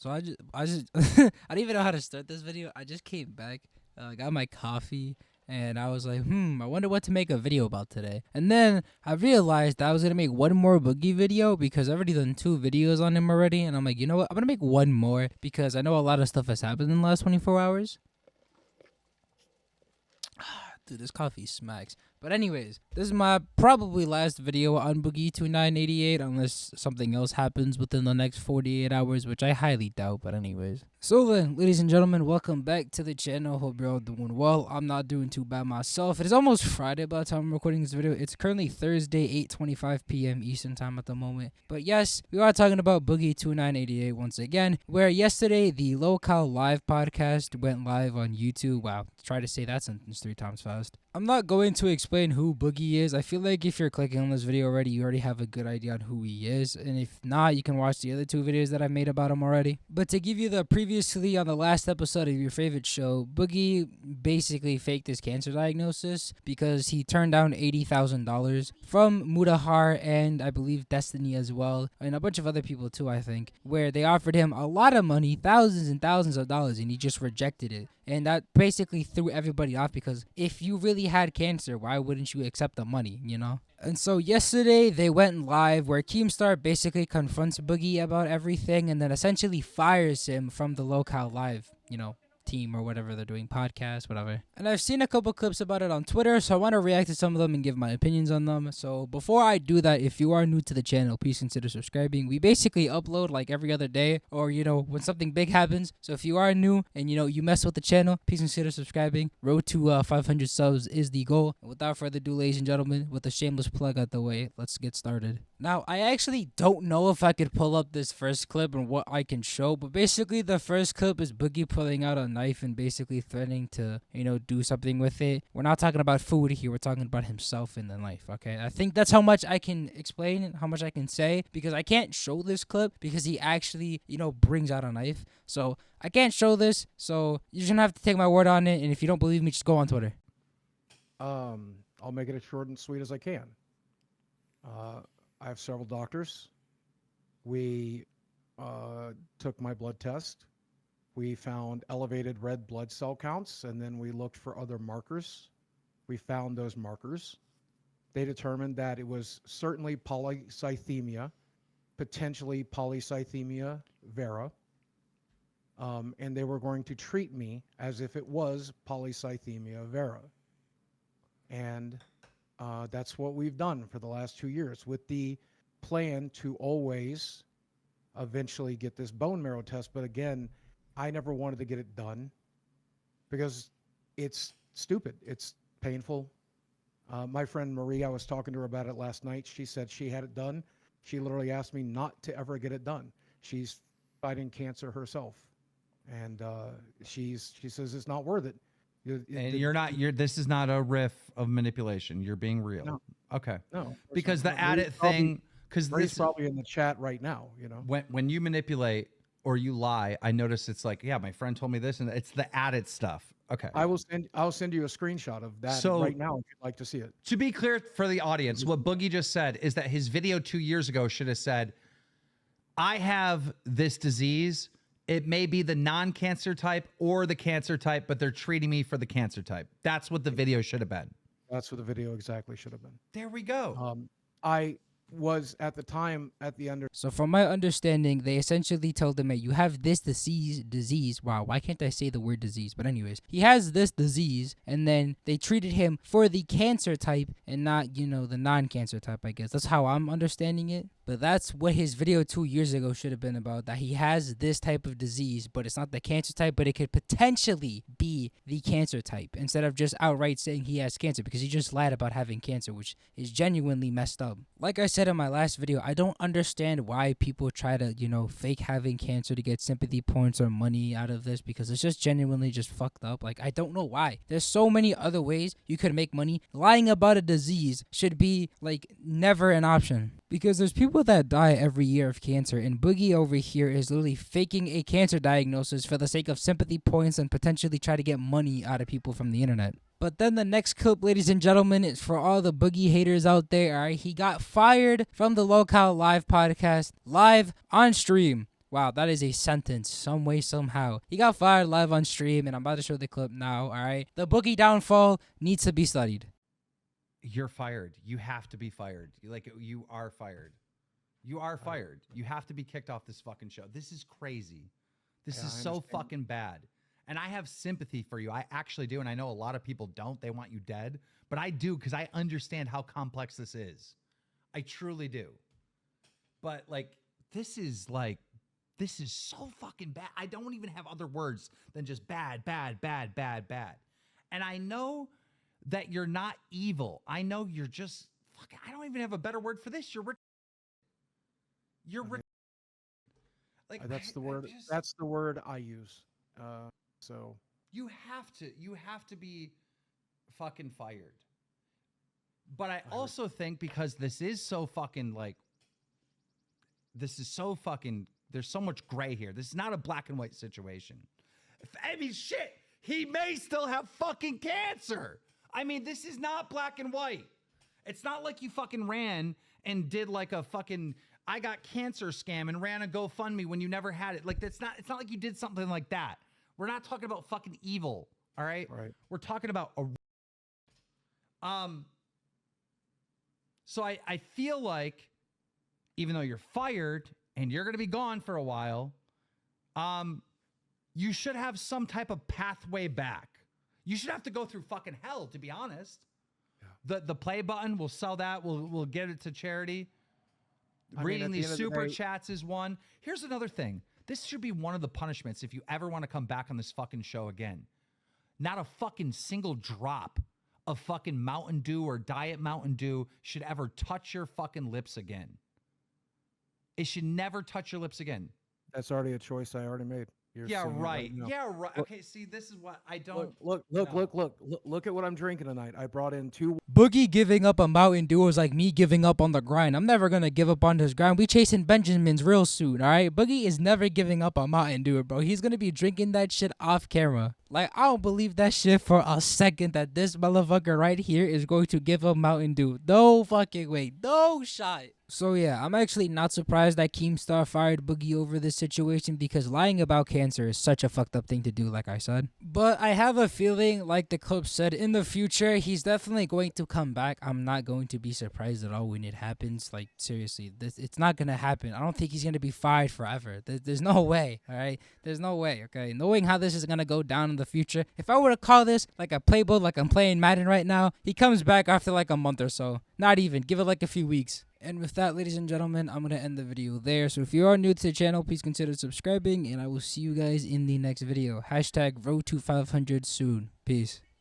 So I just I don't even know how to start this video. I just came back, got my coffee, and I was like, I wonder what to make a video about today. And then I realized that I was gonna make one more Boogie video because I've already done 2 videos on him already. And I'm like, you know what? I'm gonna make one more because I know a lot of stuff has happened in the last 24 hours. Dude, this coffee smacks. But anyways, this is my probably last video on Boogie2988 unless something else happens within the next 48 hours, which I highly doubt. But anyways. So then, ladies and gentlemen, welcome back to the channel. Hope you're all doing well. I'm not doing too bad myself. It is almost Friday by the time I'm recording this video. It's currently Thursday, 8:25 p.m. Eastern time at the moment. But yes, we are talking about Boogie2988 once again, where yesterday the lolcow live podcast went live on YouTube. Wow, try to say that sentence 3 times fast. I'm not going to explain who Boogie is. I feel like if you're clicking on this video already, you already have a good idea on who he is. And if not, you can watch the other 2 videos that I made about him already. But to give you the previously on the last episode of your favorite show, Boogie basically faked his cancer diagnosis because he turned down $80,000 from Mudahar and I believe Destiny as well, and a bunch of other people too, I think, where they offered him a lot of money, thousands and thousands of dollars, and he just rejected it. And that basically threw everybody off because if you really had cancer, why wouldn't you accept the money, you know? And so yesterday they went live where Keemstar basically confronts Boogie about everything and then essentially fires him from the lolcow live, team or whatever they're doing, podcast, whatever. And I've seen a couple clips about it on Twitter, so I want to react to some of them and give my opinions on them. So before I do that, if you are new to the channel, please consider subscribing. We basically upload like every other day or, when something big happens. So if you are new and, you mess with the channel, please consider subscribing. Road to 500 subs is the goal. And without further ado, ladies and gentlemen, with a shameless plug out the way, let's get started. Now, I actually don't know if I could pull up this first clip and what I can show, but basically the first clip is Boogie pulling out a knife and basically threatening to, do something with it. We're not talking about food here. We're talking about himself in the knife, okay? I think that's how much I can explain, how much I can say, because I can't show this clip because he actually, brings out a knife. So I can't show this, so you're just gonna have to take my word on it, and if you don't believe me, just go on Twitter. I'll make it as short and sweet as I can. I have several doctors. We took my blood test. We found elevated red blood cell counts, and then we looked for other markers. We found those markers. They determined that it was certainly polycythemia, potentially polycythemia vera, and they were going to treat me as if it was polycythemia vera. And that's what we've done for the last 2 years with the plan to always eventually get this bone marrow test. But again, I never wanted to get it done because it's stupid. It's painful. My friend Marie, I was talking to her about it last night. She said she had it done. She literally asked me not to ever get it done. She's fighting cancer herself. And she says it's not worth it. This is not a riff of manipulation. You're being real. No. Okay. No. Because the added thing, because this is probably in the chat right now, When you manipulate or you lie, I notice it's like, yeah, my friend told me this, and it's the added stuff. Okay. I'll send you a screenshot of that right now if you'd like to see it. To be clear for the audience, what Boogie just said is that his video 2 years ago should have said, I have this disease. It may be the non-cancer type or the cancer type, but they're treating me for the cancer type. That's what the video should have been. That's what the video exactly should have been. There we go. I was at the time at the under. So from my understanding, they essentially told him, hey, you have this disease. Wow, why can't I say the word disease? But anyways, he has this disease, and then they treated him for the cancer type and not, the non-cancer type, I guess. That's how I'm understanding it. But that's what his video 2 years ago should have been about, that he has this type of disease, but it's not the cancer type, but it could potentially be the cancer type, instead of just outright saying he has cancer, because he just lied about having cancer, which is genuinely messed up. Like I said in my last video, I don't understand why people try to, fake having cancer to get sympathy points or money out of this, because it's just genuinely just fucked up. Like, I don't know why. There's so many other ways you could make money. Lying about a disease should be, like, never an option. Because there's people that die every year of cancer, and Boogie over here is literally faking a cancer diagnosis for the sake of sympathy points and potentially try to get money out of people from the internet. But then the next clip, ladies and gentlemen, is for all the Boogie haters out there. All right, he got fired from the lolcow live podcast live on stream. Wow, that is a sentence, some way, somehow. He got fired live on stream, and I'm about to show the clip now, all right? The Boogie downfall needs to be studied. You're fired. You have to be fired. You are fired. You are fired. You have to be kicked off this fucking show. This is crazy. This is so fucking bad. And I have sympathy for you. I actually do. And I know a lot of people don't. They want you dead. But I do, because I understand how complex this is. I truly do. But this is so fucking bad. I don't even have other words than just bad, bad, bad, bad, bad. And I know that you're not evil. I know you're just fucking, I don't even have a better word for this. You're that's the word. That's the word I use. So you have to be fucking fired. But I also think, because this is so fucking there's so much gray here. This is not a black and white situation. I mean, shit, he may still have fucking cancer. I mean, this is not black and white. It's not like you fucking ran and did a fucking I got cancer scam and ran a GoFundMe when you never had it. It's not like you did something like that. We're not talking about fucking evil, all right? Right. We're talking about so I feel like, even though you're fired and you're going to be gone for a while, you should have some type of pathway back. You should have to go through fucking hell, to be honest. Yeah. The play button, we'll sell that. We'll get it to charity. Reading these super chats is one. Here's another thing. This should be one of the punishments if you ever want to come back on this fucking show again. Not a fucking single drop of fucking Mountain Dew or Diet Mountain Dew should ever touch your fucking lips again. It should never touch your lips again. That's already a choice I already made. Yeah, right. Yeah, right. Okay, see, this is what I don't... Look at what I'm drinking tonight. I brought in 2... Boogie giving up on Mountain Dew is like me giving up on the grind. I'm never going to give up on this grind. We chasing Benjamins real soon, all right? Boogie is never giving up on Mountain Dew, bro. He's going to be drinking that shit off camera. I don't believe that shit for a second that this motherfucker right here is going to give up Mountain Dew. No fucking way. No shot. So yeah, I'm actually not surprised that Keemstar fired Boogie over this situation, because lying about cancer is such a fucked up thing to do, like I said. But I have a feeling, like the clip said, in the future, he's definitely going to come back. I'm not going to be surprised at all when it happens. Seriously, it's not going to happen. I don't think he's going to be fired forever. There's no way, all right? There's no way, okay? Knowing how this is going to go down in the future, if I were to call this like a playbook, like I'm playing Madden right now, he comes back after a month or so. Not even. Give it a few weeks. And with that, ladies and gentlemen, I'm going to end the video there. So if you are new to the channel, please consider subscribing, and I will see you guys in the next video. #road to 500 soon. Peace.